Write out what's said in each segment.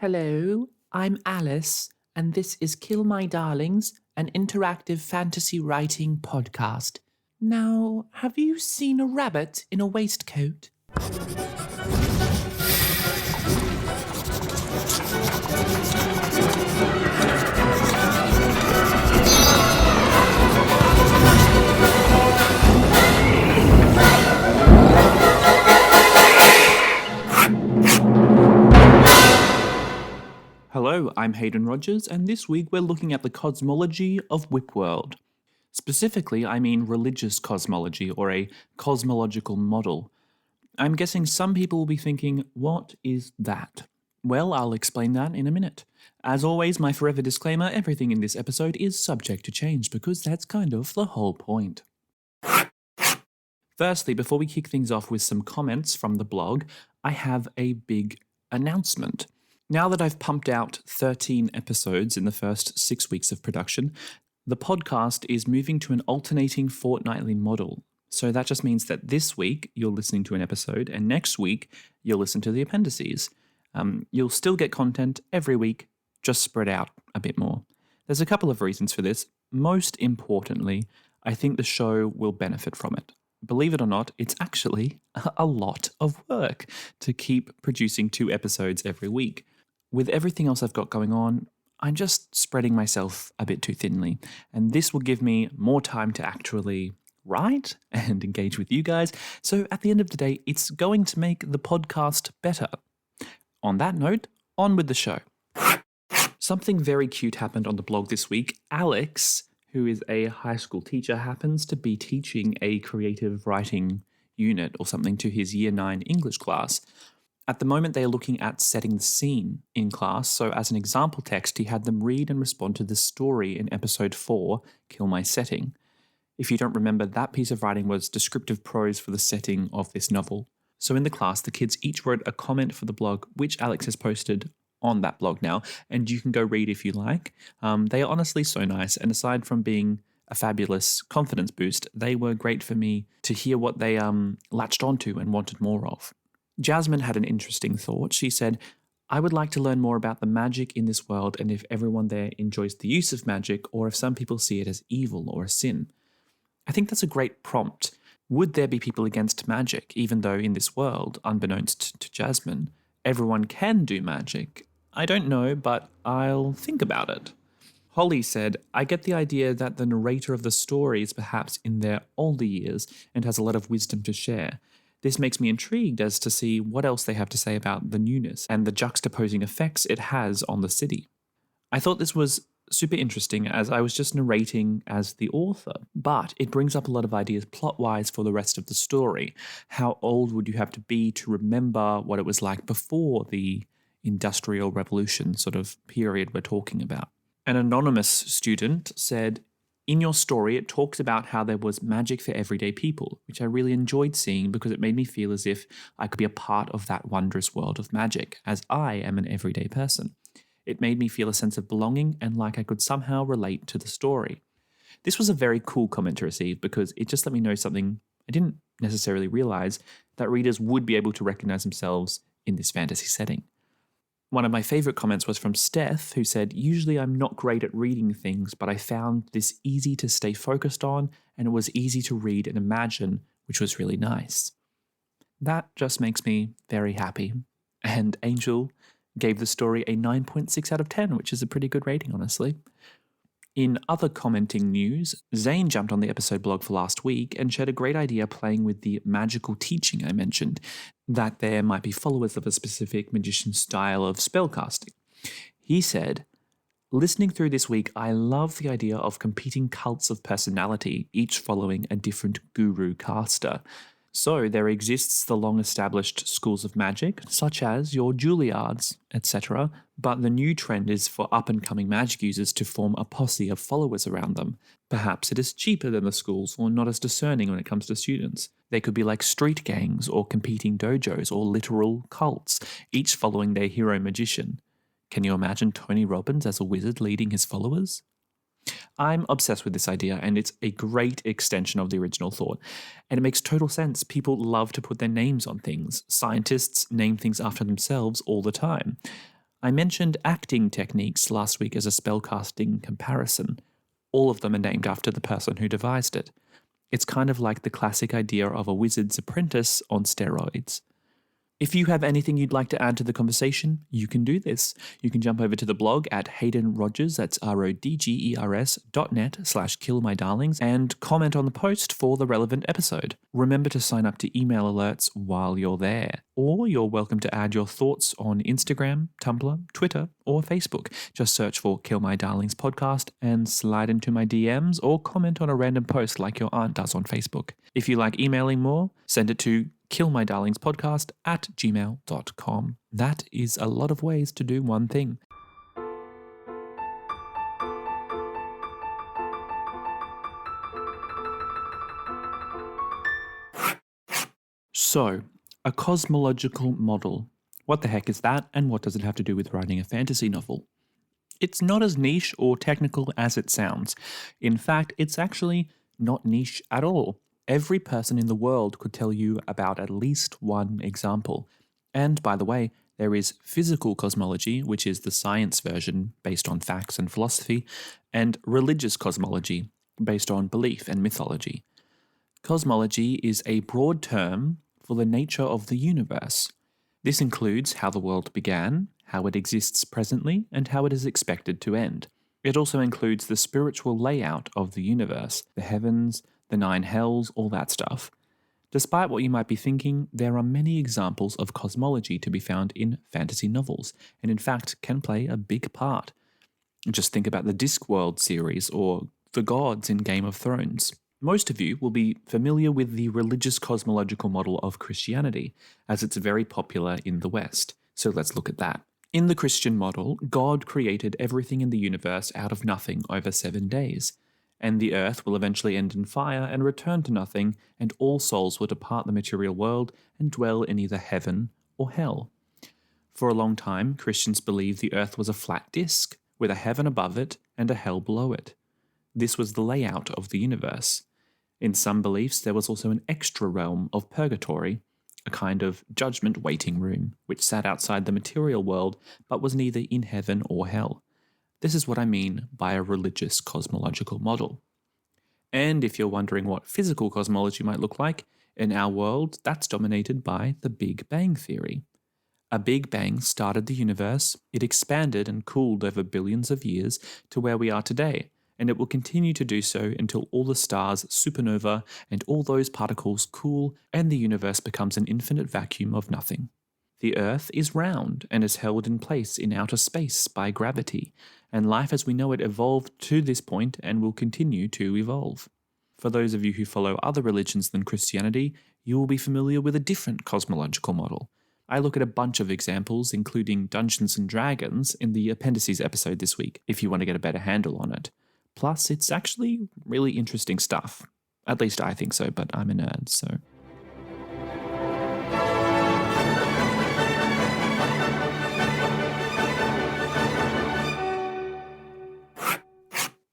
Hello, I'm Alice, and this is Kill My Darlings, an interactive fantasy writing podcast. Now, have you seen a rabbit in a waistcoat? Hello, I'm Hayden Rogers, and this week we're looking at the cosmology of WIPworld. Specifically, I mean religious cosmology, or a cosmological model. I'm guessing some people will be thinking, what is that? Well, I'll explain that in a minute. As always, my forever disclaimer, everything in this episode is subject to change, because that's kind of the whole point. Firstly, before we kick things off with some comments from the blog, I have a big announcement. Now that I've pumped out 13 episodes in the first 6 weeks of production, the podcast is moving to an alternating fortnightly model. So that just means that this week you're listening to an episode, and next week you'll listen to the appendices. You'll still get content every week, just spread out a bit more. There's a couple of reasons for this. Most importantly, I think the show will benefit from it. Believe it or not, it's actually a lot of work to keep producing 2 episodes every week. With everything else I've got going on, I'm just spreading myself a bit too thinly, and this will give me more time to actually write and engage with you guys, so at the end of the day, it's going to make the podcast better. On that note, on with the show. Something very cute happened on the blog this week. Alex, who is a high school teacher, happens to be teaching a creative writing unit or something to his Year 9 English class. At the moment, they are looking at setting the scene in class, so as an example text, he had them read and respond to the story in episode 4, Kill My Setting. If you don't remember, that piece of writing was descriptive prose for the setting of this novel. So in the class, the kids each wrote a comment for the blog, which Alex has posted on that blog now, and you can go read if you like. They are honestly so nice, and aside from being a fabulous confidence boost, they were great for me to hear what they latched onto and wanted more of. Jasmine had an interesting thought. She said, I would like to learn more about the magic in this world and if everyone there enjoys the use of magic or if some people see it as evil or a sin. I think that's a great prompt. Would there be people against magic, even though in this world, unbeknownst to Jasmine, everyone can do magic? I don't know, but I'll think about it. Holly said, I get the idea that the narrator of the story is perhaps in their older years and has a lot of wisdom to share. This makes me intrigued as to see what else they have to say about the newness and the juxtaposing effects it has on the city. I thought this was super interesting as I was just narrating as the author, but it brings up a lot of ideas plot-wise for the rest of the story. How old would you have to be to remember what it was like before the Industrial Revolution sort of period we're talking about? An anonymous student said, in your story, it talks about how there was magic for everyday people, which I really enjoyed seeing because it made me feel as if I could be a part of that wondrous world of magic, as I am an everyday person. It made me feel a sense of belonging and like I could somehow relate to the story. This was a very cool comment to receive because it just let me know something I didn't necessarily realize, that readers would be able to recognize themselves in this fantasy setting. One of my favorite comments was from Steph, who said, usually I'm not great at reading things, but I found this easy to stay focused on, and it was easy to read and imagine, which was really nice. That just makes me very happy. And Angel gave the story a 9.6 out of 10, which is a pretty good rating, honestly. In other commenting news, Zane jumped on the episode blog for last week and shared a great idea playing with the magical teaching I mentioned, that there might be followers of a specific magician style of spellcasting. He said, listening through this week, I love the idea of competing cults of personality, each following a different guru caster. So there exists the long-established schools of magic, such as your Juilliards, etc., but the new trend is for up-and-coming magic users to form a posse of followers around them. Perhaps it is cheaper than the schools or not as discerning when it comes to students. They could be like street gangs or competing dojos or literal cults, each following their hero magician. Can you imagine Tony Robbins as a wizard leading his followers? I'm obsessed with this idea, and it's a great extension of the original thought. And it makes total sense. People love to put their names on things. Scientists name things after themselves all the time. I mentioned acting techniques last week as a spellcasting comparison. All of them are named after the person who devised it. It's kind of like the classic idea of a wizard's apprentice on steroids. If you have anything you'd like to add to the conversation, you can do this. You can jump over to the blog at haydenrogers, that's rodgers.net/killmydarlings, and comment on the post for the relevant episode. Remember to sign up to email alerts while you're there. Or you're welcome to add your thoughts on Instagram, Tumblr, Twitter, or Facebook. Just search for Kill My Darlings podcast and slide into my DMs or comment on a random post like your aunt does on Facebook. If you like emailing more, send it to killmydarlingspodcast@gmail.com. That is a lot of ways to do one thing. So, a cosmological model. What the heck is that, and what does it have to do with writing a fantasy novel? It's not as niche or technical as it sounds. In fact, it's actually not niche at all. Every person in the world could tell you about at least one example. And by the way, there is physical cosmology, which is the science version based on facts and philosophy, and religious cosmology, based on belief and mythology. Cosmology is a broad term for the nature of the universe. This includes how the world began, how it exists presently, and how it is expected to end. It also includes the spiritual layout of the universe, the heavens, the 9 hells, all that stuff. Despite what you might be thinking, there are many examples of cosmology to be found in fantasy novels, and in fact can play a big part. Just think about the Discworld series or the gods in Game of Thrones. Most of you will be familiar with the religious cosmological model of Christianity, as it's very popular in the West. So let's look at that. In the Christian model, God created everything in the universe out of nothing over 7 days. And the earth will eventually end in fire and return to nothing, and all souls will depart the material world and dwell in either heaven or hell. For a long time, Christians believed the earth was a flat disk, with a heaven above it and a hell below it. This was the layout of the universe. In some beliefs, there was also an extra realm of purgatory, a kind of judgment waiting room, which sat outside the material world but was neither in heaven or hell. This is what I mean by a religious cosmological model. And if you're wondering what physical cosmology might look like, in our world, that's dominated by the Big Bang Theory. A Big Bang started the universe, it expanded and cooled over billions of years to where we are today, and it will continue to do so until all the stars supernova and all those particles cool and the universe becomes an infinite vacuum of nothing. The Earth is round and is held in place in outer space by gravity, and life as we know it evolved to this point and will continue to evolve. For those of you who follow other religions than Christianity, you will be familiar with a different cosmological model. I look at a bunch of examples, including Dungeons & Dragons, in the appendices episode this week, if you want to get a better handle on it. Plus, it's actually really interesting stuff. At least I think so, but I'm a nerd, so...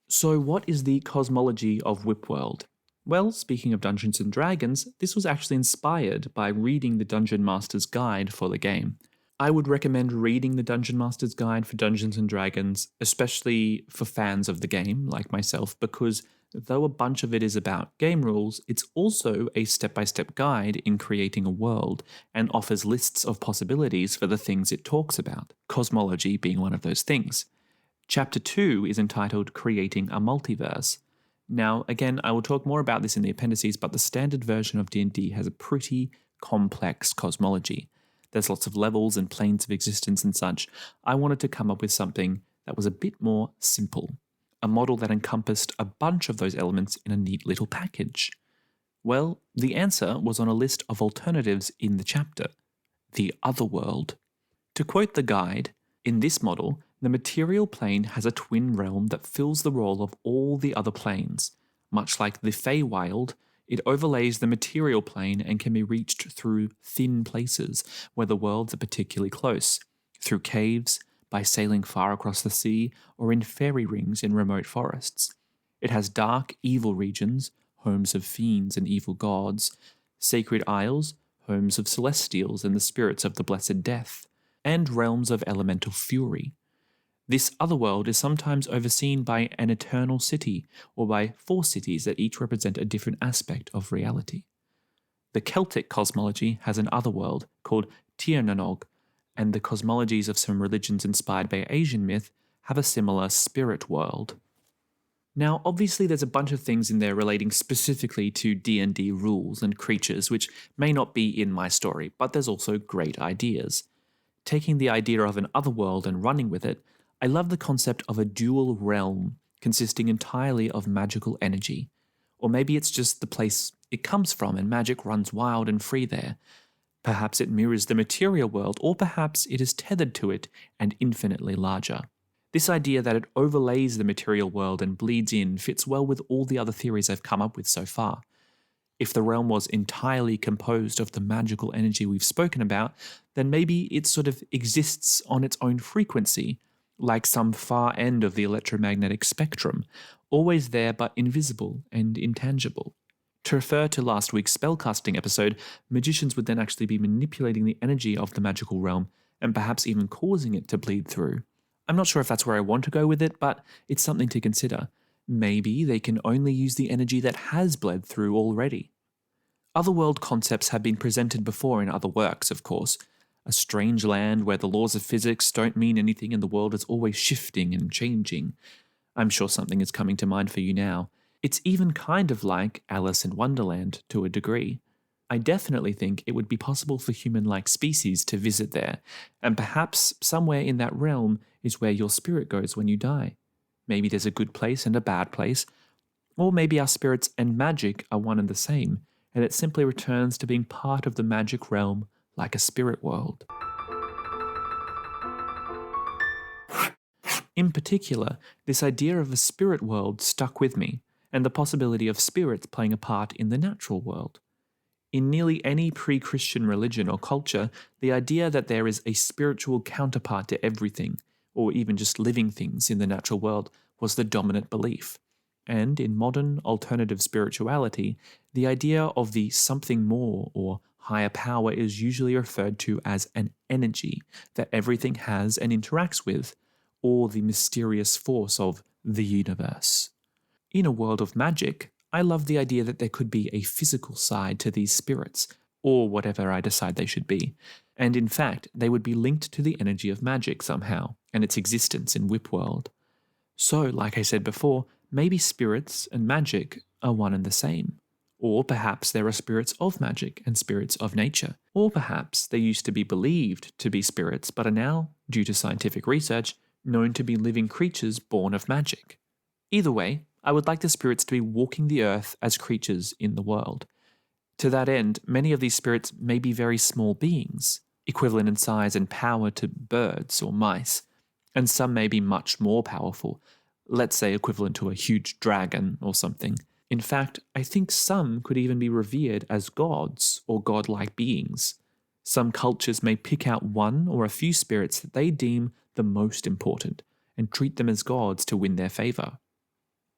So what is the cosmology of WIPworld? Well, speaking of Dungeons & Dragons, this was actually inspired by reading the Dungeon Master's Guide for the game. I would recommend reading the Dungeon Master's Guide for Dungeons & Dragons, especially for fans of the game, like myself, because though a bunch of it is about game rules, it's also a step-by-step guide in creating a world and offers lists of possibilities for the things it talks about, cosmology being one of those things. Chapter 2 is entitled Creating a Multiverse. Now, again, I will talk more about this in the appendices, but the standard version of D&D has a pretty complex cosmology. There's lots of levels and planes of existence and such. I wanted to come up with something that was a bit more simple, a model that encompassed a bunch of those elements in a neat little package. Well, the answer was on a list of alternatives in the chapter, the Otherworld. To quote the guide, in this model, the material plane has a twin realm that fills the role of all the other planes. Much like the Feywild, it overlays the material plane and can be reached through thin places where the worlds are particularly close, through caves, by sailing far across the sea, or in fairy rings in remote forests. It has dark, evil regions, homes of fiends and evil gods, sacred isles, homes of celestials and the spirits of the blessed death, and realms of elemental fury. This otherworld is sometimes overseen by an eternal city, or by 4 cities that each represent a different aspect of reality. The Celtic cosmology has an otherworld called Tirnanog, and the cosmologies of some religions inspired by Asian myth have a similar spirit world. Now, obviously there's a bunch of things in there relating specifically to D&D rules and creatures which may not be in my story, but there's also great ideas. Taking the idea of an otherworld and running with it, I love the concept of a dual realm consisting entirely of magical energy. Or maybe it's just the place it comes from and magic runs wild and free there. Perhaps it mirrors the material world, or perhaps it is tethered to it and infinitely larger. This idea that it overlays the material world and bleeds in fits well with all the other theories I've come up with so far. If the realm was entirely composed of the magical energy we've spoken about, then maybe it sort of exists on its own frequency, like some far end of the electromagnetic spectrum, always there but invisible and intangible. To refer to last week's spellcasting episode, magicians would then actually be manipulating the energy of the magical realm and perhaps even causing it to bleed through. I'm not sure if that's where I want to go with it, but it's something to consider. Maybe they can only use the energy that has bled through already. Otherworld concepts have been presented before in other works, of course. A strange land where the laws of physics don't mean anything and the world is always shifting and changing. I'm sure something is coming to mind for you now. It's even kind of like Alice in Wonderland to a degree. I definitely think it would be possible for human-like species to visit there, and perhaps somewhere in that realm is where your spirit goes when you die. Maybe there's a good place and a bad place, or maybe our spirits and magic are one and the same, and it simply returns to being part of the magic realm like a spirit world. In particular, this idea of a spirit world stuck with me, and the possibility of spirits playing a part in the natural world. In nearly any pre-Christian religion or culture, the idea that there is a spiritual counterpart to everything, or even just living things in the natural world, was the dominant belief. And in modern alternative spirituality, the idea of the something more or higher power is usually referred to as an energy that everything has and interacts with, or the mysterious force of the universe. In a world of magic, I love the idea that there could be a physical side to these spirits, or whatever I decide they should be, and in fact, they would be linked to the energy of magic somehow, and its existence in WIPworld. So, like I said before, maybe spirits and magic are one and the same. Or perhaps there are spirits of magic and spirits of nature. Or perhaps they used to be believed to be spirits, but are now, due to scientific research, known to be living creatures born of magic. Either way, I would like the spirits to be walking the earth as creatures in the world. To that end, many of these spirits may be very small beings, equivalent in size and power to birds or mice, and some may be much more powerful, let's say equivalent to a huge dragon or something. In fact, I think some could even be revered as gods or godlike beings. Some cultures may pick out one or a few spirits that they deem the most important and treat them as gods to win their favor.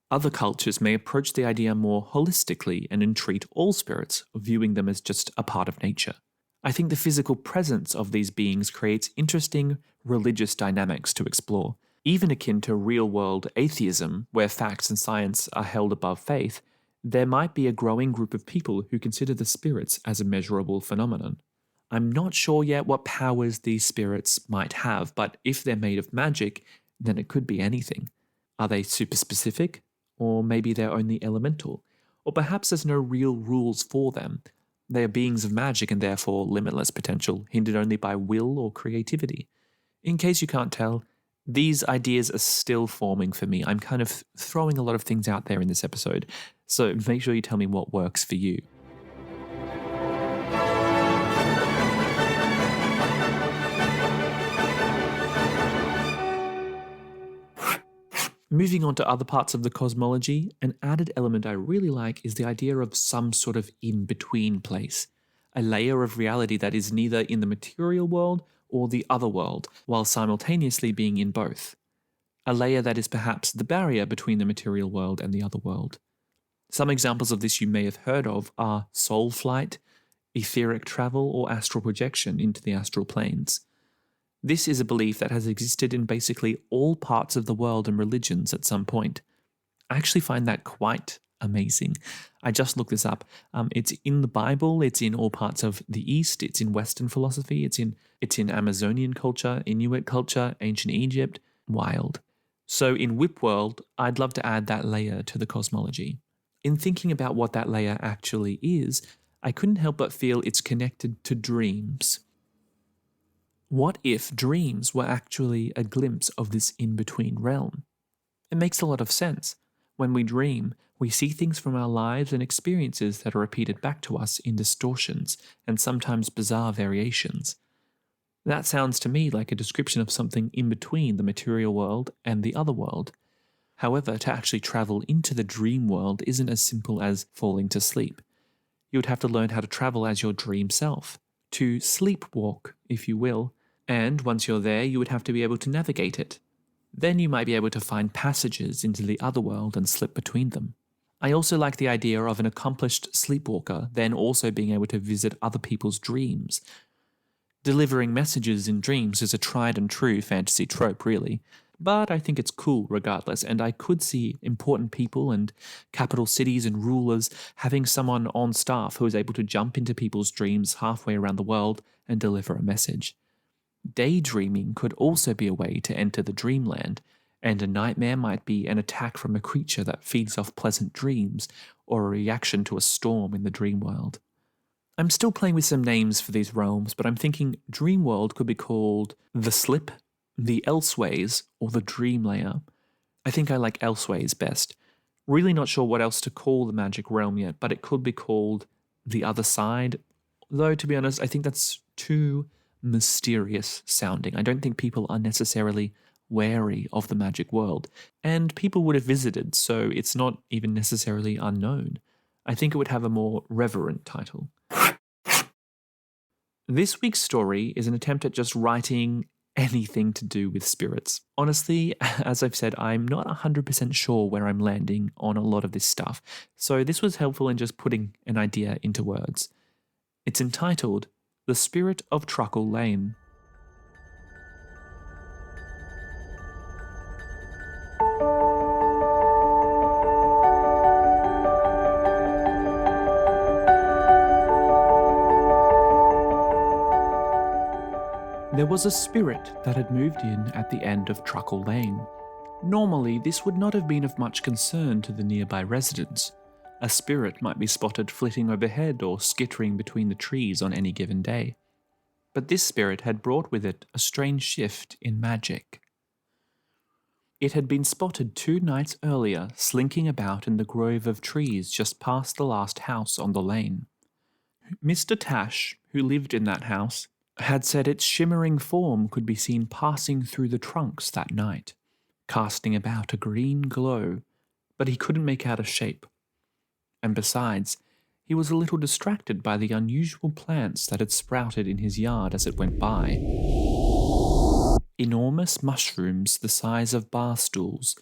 Other cultures may approach the idea more holistically and entreat all spirits, viewing them as just a part of nature. I think the physical presence of these beings creates interesting religious dynamics to explore, even akin to real-world atheism, where facts and science are held above faith. There might be a growing group of people who consider the spirits as a measurable phenomenon. I'm not sure yet what powers these spirits might have, but if they're made of magic, then it could be anything. Are they super specific? Or maybe they're only elemental? Or perhaps there's no real rules for them. They are beings of magic and therefore limitless potential, hindered only by will or creativity. In case you can't tell, these ideas are still forming for me. I'm kind of throwing a lot of things out there in this episode, so make sure you tell me what works for you. Moving on to other parts of the cosmology, an added element I really like is the idea of some sort of in-between place, a layer of reality that is neither in the material world or the other world, while simultaneously being in both. A layer that is perhaps the barrier between the material world and the other world. Some examples of this you may have heard of are soul flight, etheric travel, or astral projection into the astral planes. This is a belief that has existed in basically all parts of the world and religions at some point. I actually find that quite amazing. I just looked this up. It's in the Bible, it's in all parts of the East, it's in Western philosophy, it's in Amazonian culture, Inuit culture, ancient Egypt. Wild. So in WIPworld, I'd love to add that layer to the cosmology. In thinking about what that layer actually is, I couldn't help but feel it's connected to dreams. What if dreams were actually a glimpse of this in-between realm? It makes a lot of sense. When we dream, we see things from our lives and experiences that are repeated back to us in distortions and sometimes bizarre variations. That sounds to me like a description of something in between the material world and the other world. However, to actually travel into the dream world isn't as simple as falling to sleep. You would have to learn how to travel as your dream self, to sleepwalk, if you will, and once you're there, you would have to be able to navigate it. Then you might be able to find passages into the other world and slip between them. I also like the idea of an accomplished sleepwalker then also being able to visit other people's dreams. Delivering messages in dreams is a tried and true fantasy trope, really, but I think it's cool regardless, and I could see important people and capital cities and rulers having someone on staff who is able to jump into people's dreams halfway around the world and deliver a message. Daydreaming could also be a way to enter the dreamland, and a nightmare might be an attack from a creature that feeds off pleasant dreams or a reaction to a storm in the dream world. I'm still playing with some names for these realms, but I'm thinking Dreamworld could be called the Slip, the Elseways, or the Dream Layer. I think I like Elseways best. Really not sure what else to call the magic realm yet, but it could be called the Other Side, though to be honest, I think that's too mysterious sounding. I don't think people are necessarily wary of the magic world, and people would have visited, so it's not even necessarily unknown. I think it would have a more reverent title. This week's story is an attempt at just writing anything to do with spirits. Honestly, as I've said, I'm not 100% sure where I'm landing on a lot of this stuff, so this was helpful in just putting an idea into words. It's entitled The Spirit of Truckle Lane. There was a spirit that had moved in at the end of Truckle Lane. Normally, this would not have been of much concern to the nearby residents. A spirit might be spotted flitting overhead or skittering between the trees on any given day. But this spirit had brought with it a strange shift in magic. It had been spotted 2 nights earlier slinking about in the grove of trees just past the last house on the lane. Mr. Tash, who lived in that house, had said its shimmering form could be seen passing through the trunks that night, casting about a green glow, but he couldn't make out a shape. And besides, he was a little distracted by the unusual plants that had sprouted in his yard as it went by. Enormous mushrooms the size of bar stools,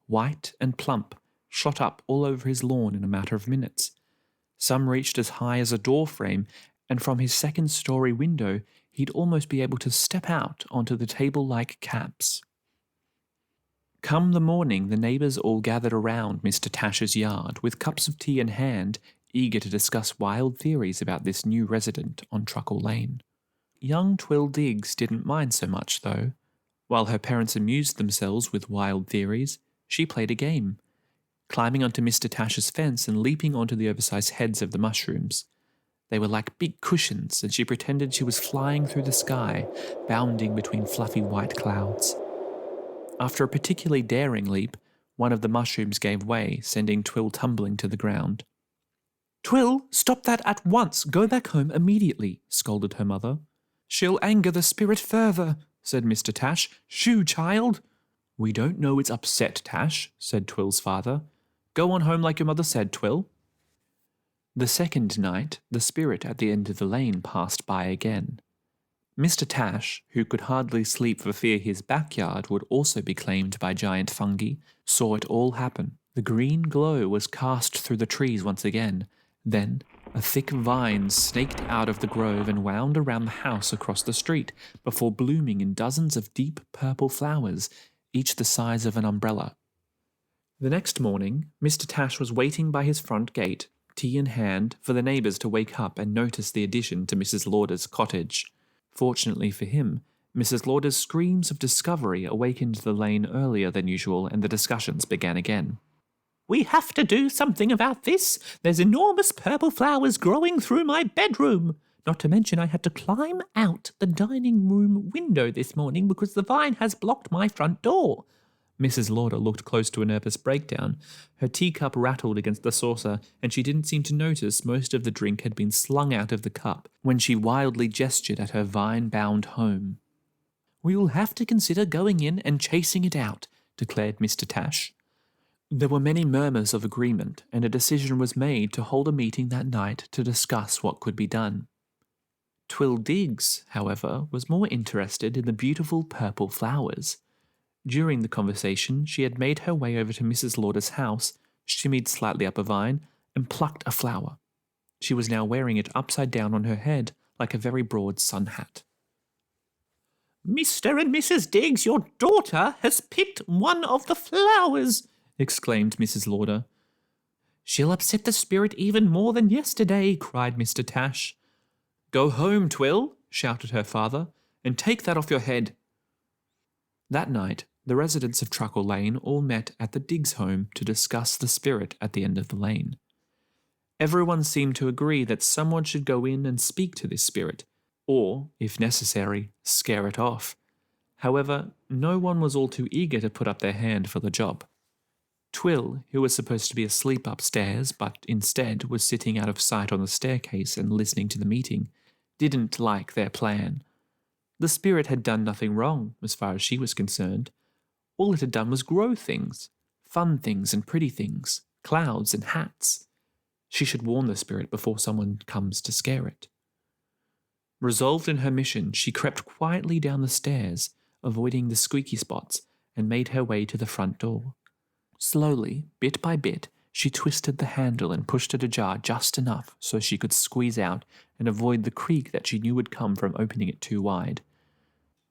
white and plump, shot up all over his lawn in a matter of minutes. Some reached as high as a door frame, and from his second-story window he'd almost be able to step out onto the table-like caps. Come the morning, the neighbours all gathered around Mr. Tash's yard with cups of tea in hand, eager to discuss wild theories about this new resident on Truckle Lane. Young Twill Diggs didn't mind so much, though. While her parents amused themselves with wild theories, she played a game, climbing onto Mr. Tash's fence and leaping onto the oversized heads of the mushrooms. They were like big cushions, and she pretended she was flying through the sky, bounding between fluffy white clouds. After a particularly daring leap, one of the mushrooms gave way, sending Twill tumbling to the ground. "Twill, stop that at once! Go back home immediately," scolded her mother. "She'll anger the spirit further," said Mr. Tash. "Shoo, child!" "We don't know it's upset, Tash," said Twill's father. "Go on home like your mother said, Twill." The second night, the spirit at the end of the lane passed by again. Mr. Tash, who could hardly sleep for fear his backyard would also be claimed by giant fungi, saw it all happen. The green glow was cast through the trees once again. Then, A thick vine snaked out of the grove and wound around the house across the street before blooming in dozens of deep purple flowers, each the size of an umbrella. The next morning, Mr. Tash was waiting by his front gate, tea in hand, for the neighbours to wake up and notice the addition to Mrs. Lauder's cottage. Fortunately for him, Mrs. Lauder's screams of discovery awakened the lane earlier than usual and the discussions began again. "We have to do something about this. There's enormous purple flowers growing through my bedroom. Not to mention I had to climb out the dining room window this morning because the vine has blocked my front door." Mrs. Lauder looked close to a nervous breakdown. Her teacup rattled against the saucer, and she didn't seem to notice most of the drink had been slung out of the cup when she wildly gestured at her vine-bound home. "We will have to consider going in and chasing it out," declared Mr. Tash. There were many murmurs of agreement, and a decision was made to hold a meeting that night to discuss what could be done. Twill Diggs, however, was more interested in the beautiful purple flowers. During the conversation, she had made her way over to Mrs. Lauder's house, shimmied slightly up a vine, and plucked a flower. She was now wearing it upside down on her head, like a very broad sun hat. "Mr. and Mrs. Diggs, your daughter has picked one of the flowers," exclaimed Mrs. Lauder. "She'll upset the spirit even more than yesterday," cried Mr. Tash. "Go home, Twill," shouted her father, "and take that off your head." That night, the residents of Truckle Lane all met at the Diggs home to discuss the spirit at the end of the lane. Everyone seemed to agree that someone should go in and speak to this spirit, or, if necessary, scare it off. However, no one was all too eager to put up their hand for the job. Twill, who was supposed to be asleep upstairs but instead was sitting out of sight on the staircase and listening to the meeting, didn't like their plan. The spirit had done nothing wrong, as far as she was concerned. All it had done was grow things, fun things and pretty things, clouds and hats. She should warn the spirit before someone comes to scare it. Resolved in her mission, she crept quietly down the stairs, avoiding the squeaky spots, and made her way to the front door. Slowly, bit by bit, she twisted the handle and pushed it ajar just enough so she could squeeze out and avoid the creak that she knew would come from opening it too wide.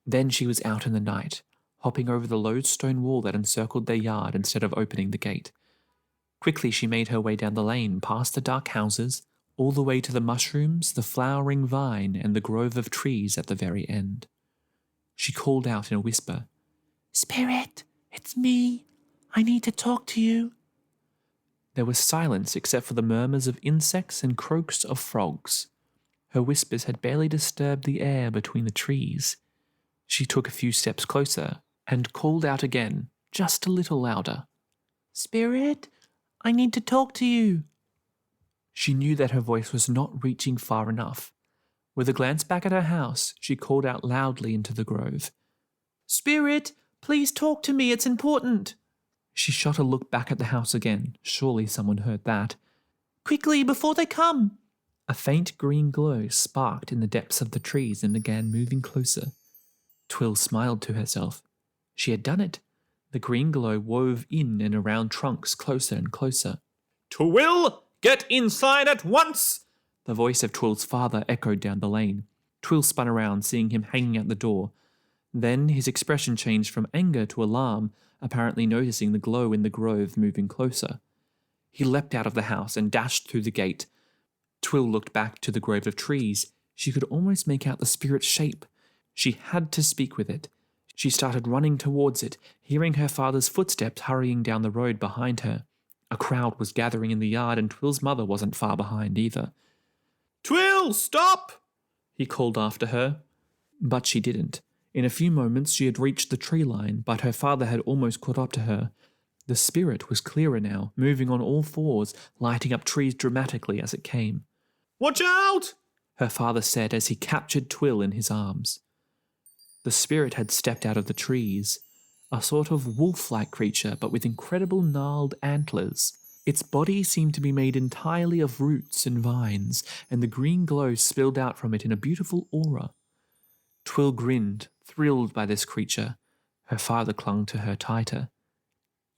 Then she was out in the night, hopping over the low stone wall that encircled their yard instead of opening the gate. Quickly she made her way down the lane, past the dark houses, all the way to the mushrooms, the flowering vine, and the grove of trees at the very end. She called out in a whisper, "Spirit, it's me. I need to talk to you." There was silence except for the murmurs of insects and croaks of frogs. Her whispers had barely disturbed the air between the trees. She took a few steps closer and called out again, just a little louder. "Spirit, I need to talk to you." She knew that her voice was not reaching far enough. With a glance back at her house, she called out loudly into the grove. "Spirit, please talk to me, it's important." She shot a look back at the house again. Surely someone heard that. "Quickly, before they come." A faint green glow sparked in the depths of the trees and began moving closer. Twill smiled to herself. She had done it. The green glow wove in and around trunks closer and closer. "Twill, get inside at once!" The voice of Twill's father echoed down the lane. Twill spun around, seeing him hanging out the door. Then his expression changed from anger to alarm, apparently noticing the glow in the grove moving closer. He leapt out of the house and dashed through the gate. Twill looked back to the grove of trees. She could almost make out the spirit's shape. She had to speak with it. She started running towards it, hearing her father's footsteps hurrying down the road behind her. A crowd was gathering in the yard, and Twill's mother wasn't far behind either. "Twill, stop!" he called after her. But she didn't. In a few moments she had reached the tree line, but her father had almost caught up to her. The spirit was clearer now, moving on all fours, lighting up trees dramatically as it came. "Watch out!" her father said as he captured Twill in his arms. The spirit had stepped out of the trees, a sort of wolf-like creature but with incredible gnarled antlers. Its body seemed to be made entirely of roots and vines, and the green glow spilled out from it in a beautiful aura. Twill grinned, thrilled by this creature. Her father clung to her tighter.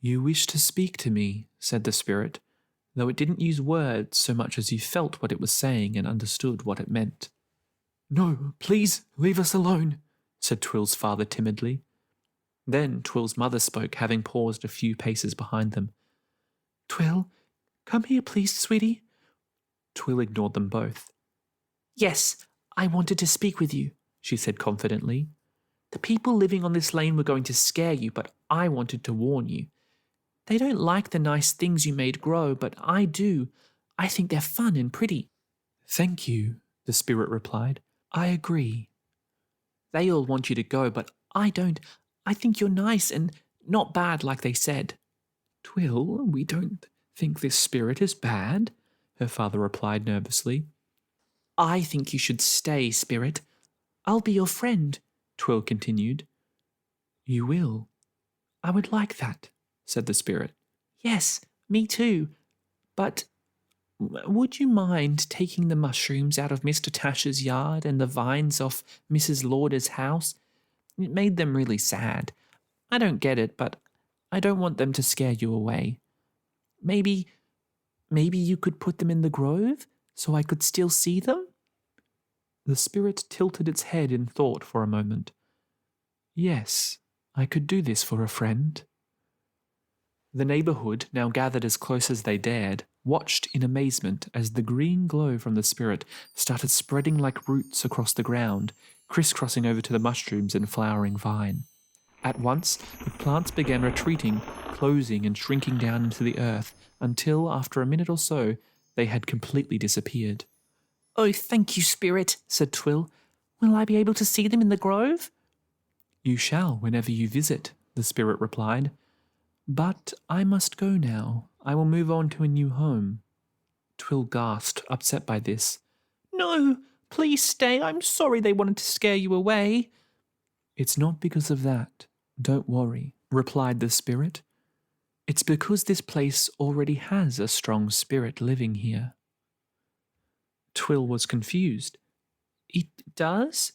"You wish to speak to me," said the spirit. though it didn't use words so much as you felt what it was saying and understood what it meant. "No, please leave us alone," said Twill's father timidly. Then Twill's mother spoke, having paused a few paces behind them. "Twill, come here please, sweetie." Twill ignored them both. "Yes, I wanted to speak with you," she said confidently. "The people living on this lane were going to scare you, but I wanted to warn you. They don't like the nice things you made grow, but I do. I think they're fun and pretty." "Thank you," the spirit replied. "I agree." "They all want you to go, but I don't. I think you're nice and not bad like they said." "Twill, we don't think this spirit is bad," her father replied nervously. "I think you should stay, spirit. I'll be your friend," Twill continued. "You will? I would like that," said the spirit. "Yes, me too. But would you mind taking the mushrooms out of Mr. Tash's yard and the vines off Mrs. Lauder's house? It made them really sad. I don't get it, but I don't want them to scare you away. Maybe you could put them in the grove so I could still see them?" The spirit tilted its head in thought for a moment. "Yes, I could do this for a friend." The neighbourhood, now gathered as close as they dared, watched in amazement as the green glow from the spirit started spreading like roots across the ground, crisscrossing over to the mushrooms and flowering vine. At once, the plants began retreating, closing and shrinking down into the earth, until, after a minute or so, they had completely disappeared. "Oh, thank you, spirit," said Twill. "Will I be able to see them in the grove?" "You shall whenever you visit," the spirit replied. "But I must go now. I will move on to a new home." Twill gasped, upset by this. "No, please stay. I'm sorry they wanted to scare you away." "It's not because of that. Don't worry," replied the spirit. "It's because this place already has a strong spirit living here." Twill was confused. "It does?"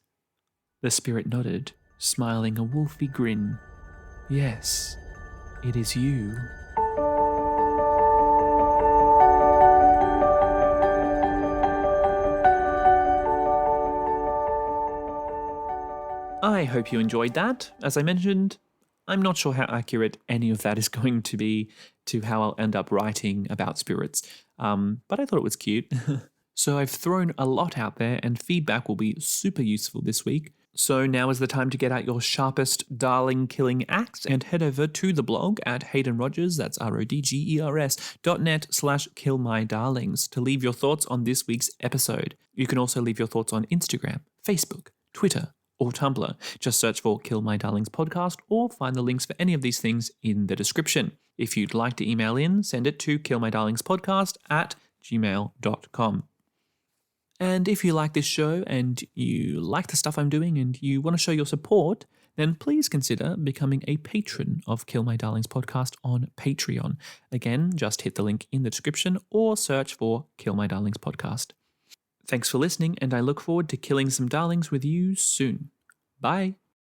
The spirit nodded, smiling a wolfy grin. "Yes, it is you." I hope you enjoyed that. As I mentioned, I'm not sure how accurate any of that is going to be to how I'll end up writing about spirits, but I thought it was cute. So I've thrown a lot out there, and feedback will be super useful this week. So now is the time to get out your sharpest darling killing axe and head over to the blog at haydenrogers, that's rodgers.net/killmydarlings to leave your thoughts on this week's episode. You can also leave your thoughts on Instagram, Facebook, Twitter, or Tumblr. Just search for Kill My Darlings Podcast or find the links for any of these things in the description. If you'd like to email in, send it to killmydarlingspodcast@gmail.com. And if you like this show and you like the stuff I'm doing and you want to show your support, then please consider becoming a patron of Kill My Darlings Podcast on Patreon. Again, just hit the link in the description or search for Kill My Darlings Podcast. Thanks for listening, and I look forward to killing some darlings with you soon. Bye.